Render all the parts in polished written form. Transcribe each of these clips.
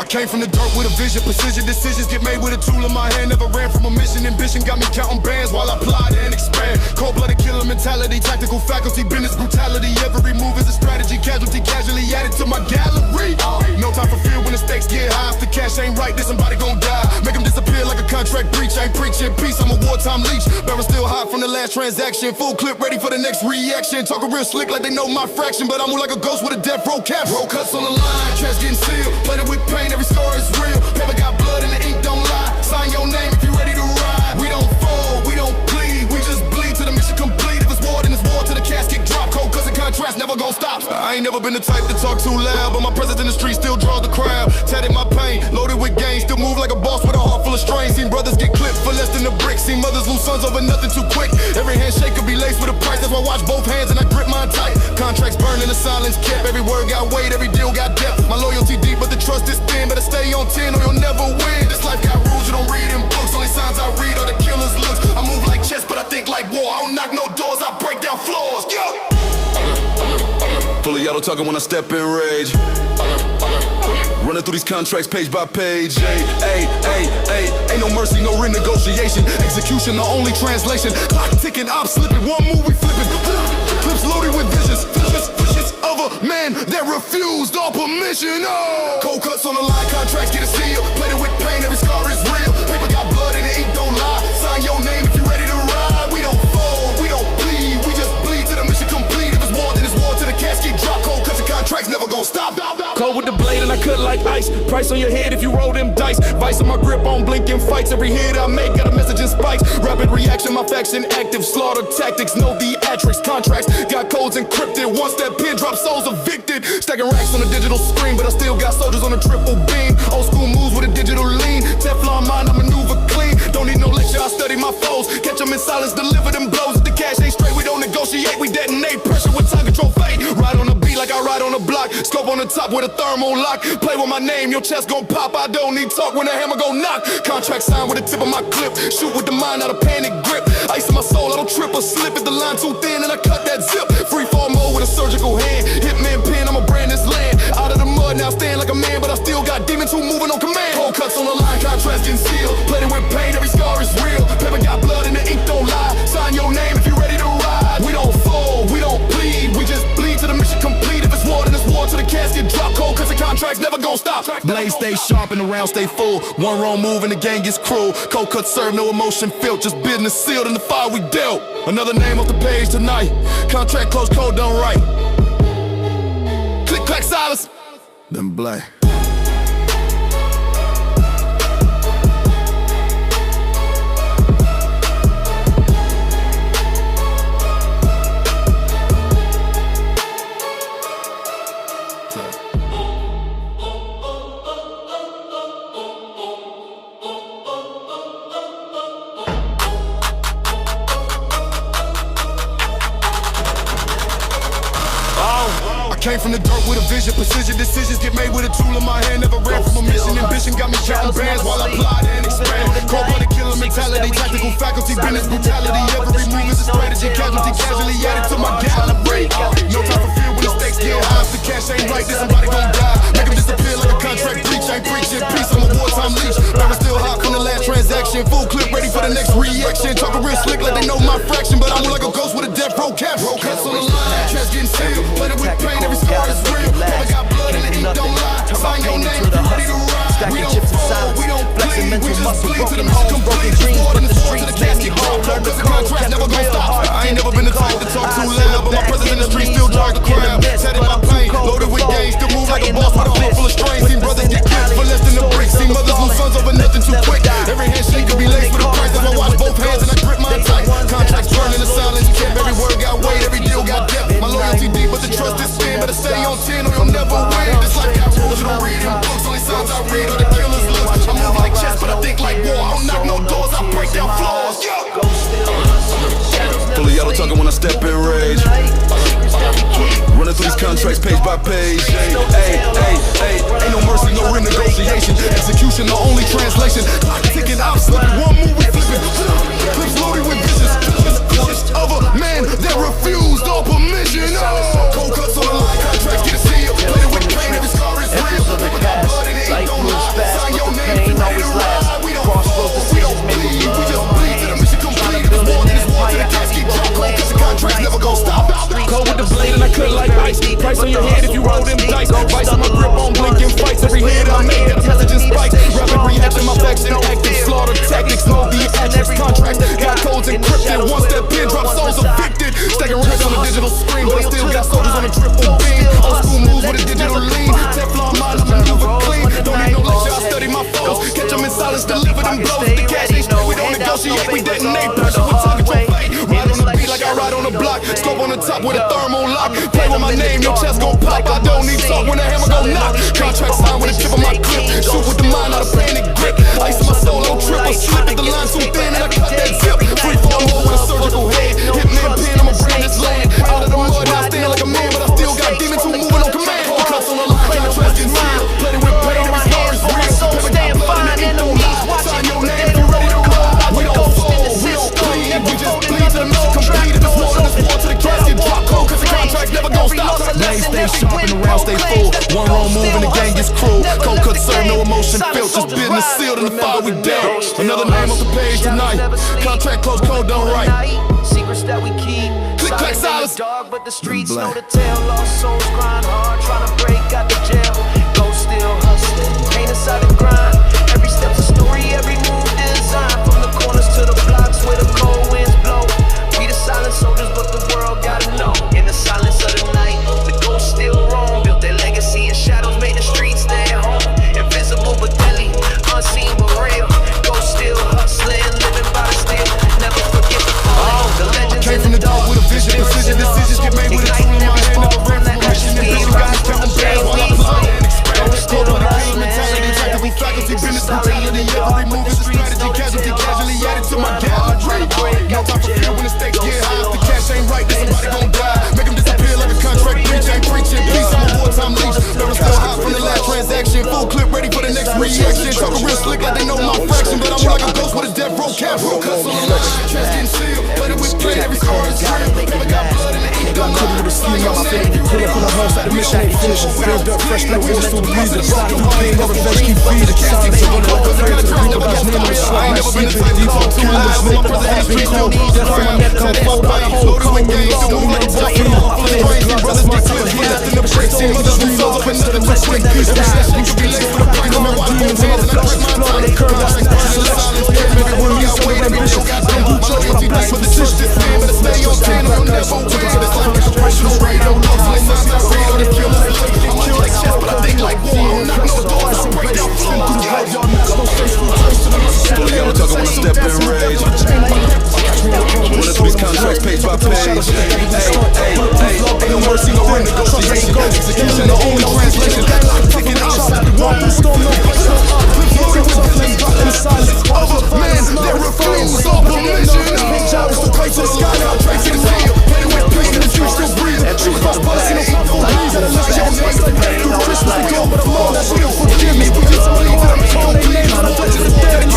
Came from the dirt with a vision, precision, decisions get made with a tool in my hand. Never ran from a mission, ambition got me counting bands while I plot and expand. Cold-blooded killer mentality, tactical faculty, business brutality. Every move is a strategy, casualty casually added to my gallery. No time for fear when the stakes get high. If the cash ain't right, then somebody gon' die. Make them disappear like a contract breach. I ain't preaching peace, I'm a wartime leech. Barrel still hot from the last transaction. Full clip ready for the next reaction. Talking real slick like they know my fraction, but I move like a ghost with a death row cap. Roll cuts on the line, trash getting sealed. Plated with pain, every scar is real. Paper got blood and the ink don't lie. Sign your name if you ready to ride. We don't fold, we don't bleed. We just bleed till the mission complete. If it's war, then it's war till the casket drop. Cold cuts and contrast never gon' stop. I ain't never been the type to talk too loud, but my presence in the street still draws the crowd. Tatted my pain, loaded with gain. Still move like a boss with a heart full of strain. Seen brothers get clipped for less than a brick. Seen mothers lose sons over nothing too quick. Every handshake could be laced with a price. That's why I watch both hands and I grip mine tight. Contracts burning, the silence kept. Every word got weight, every deal got depth. My loyalty deep, but the trust is thin. Better stay on 10 or you'll never win. This life got rules you don't read in books. Only signs I read are the killer's looks. I move like chess, but I think like war. I don't knock no doors, I break down floors. Yo! Full of yellow talking when I step in rage. Running through these contracts page by page. Ain't no mercy, no renegotiation. Execution, the only translation. Clock ticking, I'm slipping. One move, we flipping. Clips loaded with visions of a man that refused all permission. Oh. Cold cuts on the line, contracts get a seal. Plated with pain, every scar is real. Paper got blood and the ink don't lie. Sign your name if you ready to ride. We don't fold, we don't bleed. We just bleed till the mission complete. If it's war, then it's war till the casket drop. Cold cuts and contracts never gon' stop. Cold with the blade and I cut like ice. Price on your head if you roll them dice. Vice on my grip on blinking fights. Every hit I make got a message in spikes. Rapid reaction, my faction active. Slaughter tactics, no theatrics. Contracts got codes encrypted. Once that pin drops, souls evicted. Stacking racks on a digital screen, but I still got soldiers on a triple beam. Old school moves with a digital lean. Teflon mind, I maneuver clean. Don't need no lecture, I study my foes. Catch them in silence, deliver them blows. If the cash ain't straight, we don't negotiate. We detonate pressure with time control fate. Ride on the beat like I ride on the block. Scope on the top with a thermal lock. Play with my name, your chest gon' pop. I don't need talk when the hammer gon' knock. Contract signed with the tip of my clip. Shoot with the mind, not a panic grip. Ice in my soul, I don't trip or slip. If the line too thin and I cut that zip. Free fall mode with a surgical hand. Hitman pin, I'ma brand this land. Out of the mud, now stand like a man, but I still got demons who moving on command. Cold cuts on the line, contracts getting sealed. Plated with pain, every scar is real. Paper got blood and the ink don't lie. Sign your name if you ready to ride. We don't fold, we don't bleed. We just bleed till the mission complete. If it's war, then it's war till the casket drop. Cold cuts and contracts never gon' stop. Blade stay sharp and the round stay full. One wrong move and the gang gets cruel. Cold cuts serve, no emotion felt. Just business sealed in the fire we dealt. Another name off the page tonight. Contract close, code done right. Click, clack, silence. Then black. Came from the dirt with a vision, precision, decisions get made with a tool in my hand. Never ran from a mission, ambition got me counting bands while I plot and expand. Cold-blooded killer mentality, tactical faculty, business brutality. Every move is a strategy, casualty casually added to my gallery. No time for fear when the stakes get high. If the cash ain't right, then somebody gon' die. Make them disappear like a contract breach. I ain't preaching peace, I'm a wartime leech. Barrel still hot from the last transaction. Full clip ready for the next reaction. Talking real slick like they know my fraction, but I move like a ghost with a death row cap. Roll cuts on the line, trash getting sealed. Plated with pain, every scar is real. Never got blood and the ink don't lie. Sign your name if you ready to ride. We don't fold, we don't bleed. We just bleed till the mission complete. It's war in the streets, the casket hard. Cause the contract never gon' stop. I ain't never been the type to talk too loud, but my presence in the street still draws the crowd. Tatted my pain, loaded with gain. Still move like a boss with a heart full of strain. Seen brothers get killed for less than a brick. Seen mothers lose sons over nothing too quick. Every handshake could be laced with a price. That's why I watch both hands and I grip mine tight. Contracts burning, the silence kept. Every word got weight, every deal got depth. My loyalty deep, but the trust is thin. Better stay on 10 or you'll never win. This life got rules you don't read in books. Only signs I read are the killer's looks. I move like chess, but I think like war. I don't knock no doors, I break down floors. Full of yellow talking when I step in rage. Running through these contracts page by page. Ain't no mercy, no renegotiation. Execution, the only translation. Clock ticking, I'm slipping. One move, we flipping. Clips loaded with visions of a man that refused all permission. Cold cuts on the line, contracts get sealed. Plated with pain, every scar is real. People got blood and it ain't no lie. silence, deliver them blows. The cash they spend, we don't negotiate, we detonate. Pressure with target for fate. Ride on the beat like I ride on the block. Scope on the top with a thermal lock. Play with my name, your chest gon' pop. I don't need talk when the hammer gon' knock. Contract signed with a tip of my clip. Shoot with the mind, not a panic grip. Ice in my solo trip, I slip at the line too thin and I cut that zip. Free fall more with a surgical head. Hitman pin, I'ma bring this land. Out of the mud, I stand like a man, but I still got demons who moving on command. Cuts on the line, contracts get sealed. Plenty with pain, every star is real. Staying fine, enemies watching. Sign your name, you ready to roll. We don't fall, we don't bleed. We just bleed to the mission complete. If it's war, then it's war to the casket. Drop cold, cause the contract never gon' stop. Blade stay sharp and the round stay full. One wrong move and the gang gets cruel. Cold cut serve, no emotion felt. Just business sealed in the fire we dealt. Another name off the page tonight. Contract close, code done right. Secrets that we keep. Click, clack, silence. Dog, but the streets know the tale. Lost souls grind hard, trying to break out the jail. Ghost still hustling, pain inside the grind. Every step's a story, every move designed. From the corners to the blocks where the cold winds blow. We the silent soldiers, but the world gotta know. In the silence of the night, the ghosts still roam. Built their legacy in shadows, made the streets their home. Invisible but deadly, unseen but real. Ghosts still hustling, living by the steel. Never forget the fall. The legends Came from the dark with a vision, precision. Decisions get made with a tool in my hand. Never ran from the mission. And vision got me counting bands while I plot and expand. Still on the killer mentality, tactical faculty, business brutality. Every move is a strategy, casualty, casually added to my gallery. No time for fear when the stakes get high. If the cash ain't right, then somebody gon' die. Make them disappear like a contract breach. Ain't preaching peace, I'm a wartime leech. Never still hot from the last transaction. Full clip ready for the next reaction. Talking real slick like they know my fraction. But I'm more like a ghost with a death row cap. Roll cuts on the line, chest getting sealed. Played it with pain, every scar is real. Never got blood in the ink. Got cooking with a scheme on my face. Pull up on the horse like the mission ain't finished. Filled up fresh like wheels through the breeze. Slide through pain, never fetch, keep feeding. Silence, so when I'm afraid to read about his name on the slide. My sleep is deep, I'm too much. Make the past be cold. Death on my neck, come fold by cold. Cold and lost, don't let it die. That's my type of hit. Nothing to break, see mothers and souls up and nothing to quick. Peace and passion could be late for the brain. I'm a demons in the flesh, blood and curve. That's like silence. Everyone needs some ambition. Don't do drugs, but I'm blessed with decisions. But it's stay on 10, I'm never win. It's like expression, straight up. Like signs that read on the kill. Kill like chess, but I think like war. Knock no doors, I break down floors. I'm talking when I step in rage. Running through these contracts page by page. Ain't no mercy, no renegotiation. Execution, the only translation. Ticking outside, walk through storm, no pressure. Loaded with feelings, dropping silence. Over, man, they're refused, all permission. It's the place to the sky now, tracing the field. Playing with pain, and the streets still breathing. Truth must bust, no time for leaves. At a line, your face like pain. Through Christmas, we go, but I'm on that still forgive me. We get some leave that I'm calling their names. I'm touching the dead, and you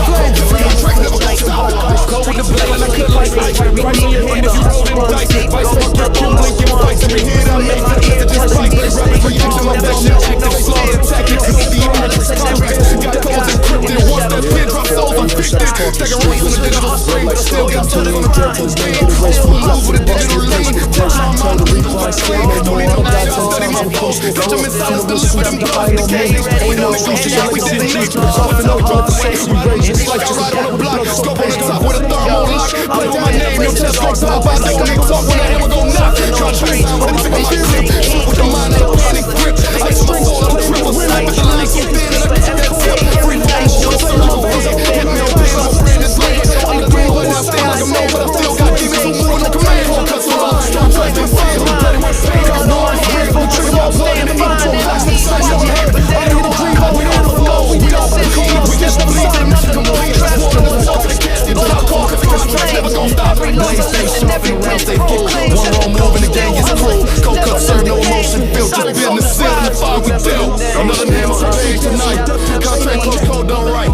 smoke the flame. Contract never gon' stop. Go with the blade, and I cut like ice. Right in your hand, if you rollin' dice. Vice on my grip, you blinking, fights every hit I make. The messages fight, but rapping for you to my vection. Active flaws and tactics, it's the honest. Contraband, got codes encrypted. Once that pin drops souls, I'm fixed. Stacking roots on the digital screen, but I still got to on the purple screen. Still move with a digital lean. Touch my mind, the replay screen. Don't need no guys to study my flow. Got them in silence, deliver them blows. The game, we don't negotiate, we didn't leave. Off and over, the face we raise. It's like just ride on the block. Scope on the top with a thermal lock. Play with my name, your chest gon' pop. I don't need talk when the hammer gon' knock. Contract signed with a tip of my clip. Shoot with the mind, no panic grip. Ice in my soul, I'm triple. Slide with the line so thin and I cut that tip. Free fall, show surgical head. Hit me on pain, I'm a brand this land. I'm the green, but I stand like a man. But I still got demons who moving on command. Cuts on line, contract get sealed. Plenty with pain, got no one free. From the trigger, my blood in the ink. From plastic, sign your name. I ain't hit a dream, but we on the flow. We don't bleed, we just bleed to the mission complete. It's war in the fall to the casket. Drop call, cause the contract never gon' stop. Blade stay sharp and the round stay full. One wrong move and the gang gets cruel. Cold cut serve, no emotion filled. Just business sealed in the fire we dealt. Another name on the page tonight. Contract close, code done right.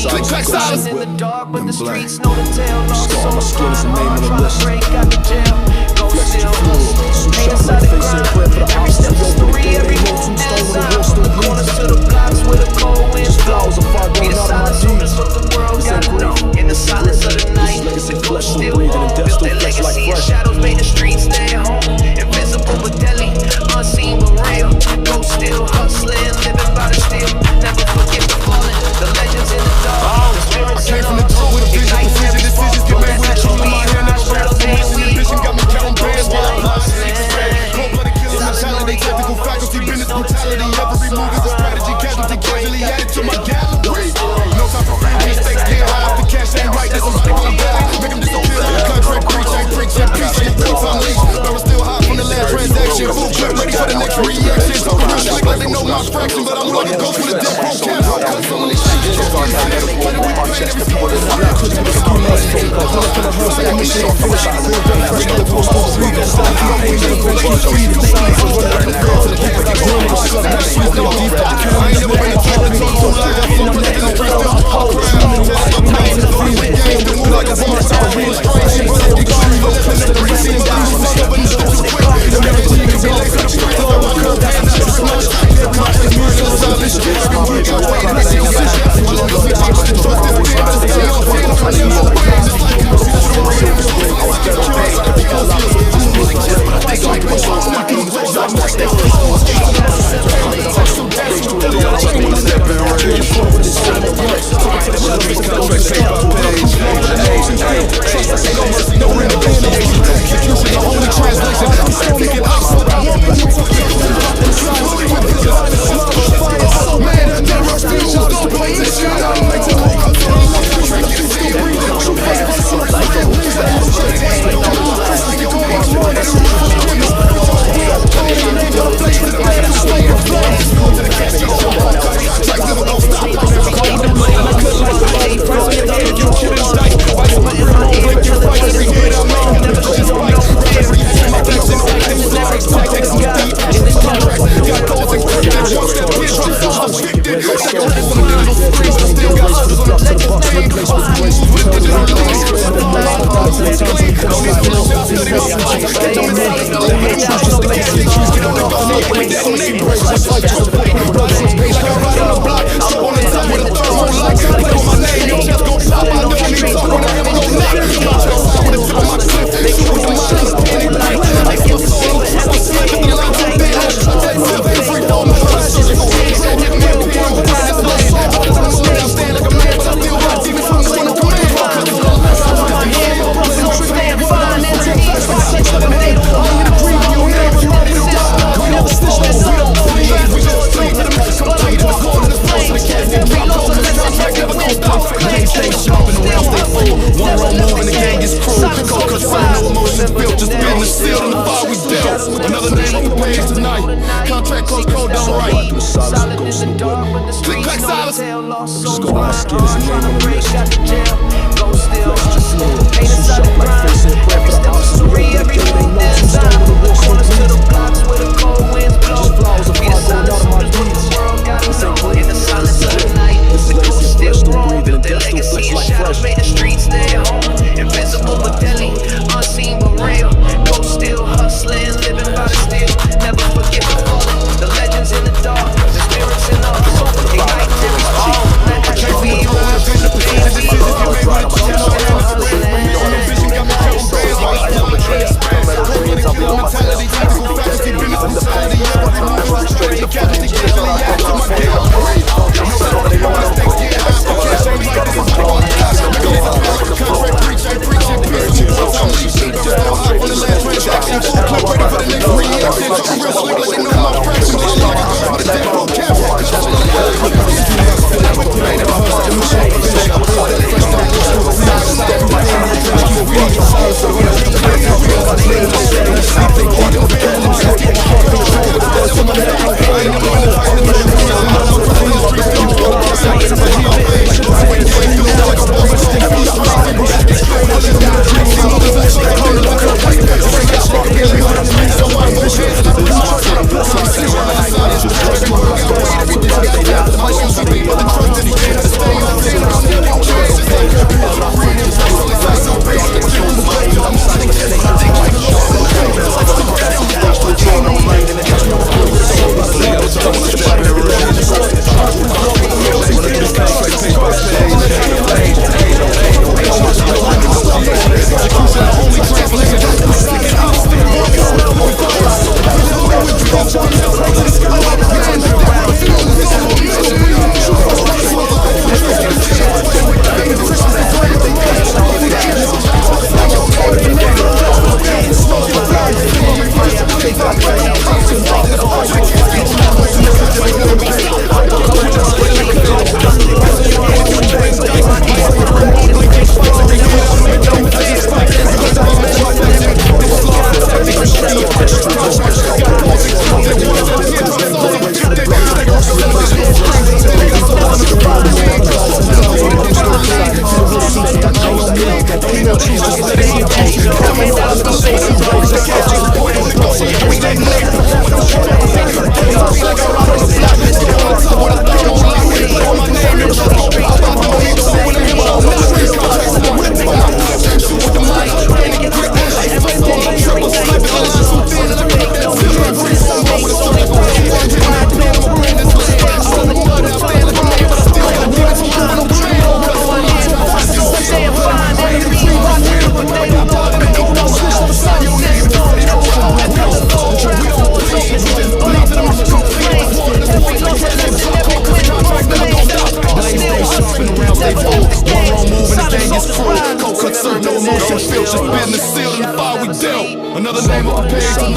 Click, clack, silence. In the dark, but the streets know the tale. Lost souls grind hard, trying to break out the jail. Ghost still hustling, pain inside the grind. Every step's a story, every move designed. From the corners to the blocks where the cold winds blow. Be the silent soldiers, but the world gotta know. In the silence of the night, the ghost still home. Built their legacy in shadows, made the streets their home. Invisible but deadly, unseen but real. Ghost still hustling, living by the steel. Never forget the fallen, the legends in the dark. The spirits Came from the door with a vision, precision. Decisions get made with a tool in my hand. Never ran from the mission. Ambition got me counting bands while I'm lost in expand. Cold-blooded killer mentality, technical faculty, business brutality. Every move is a strategy, casualty, casually Mentality,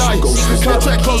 Contract closed.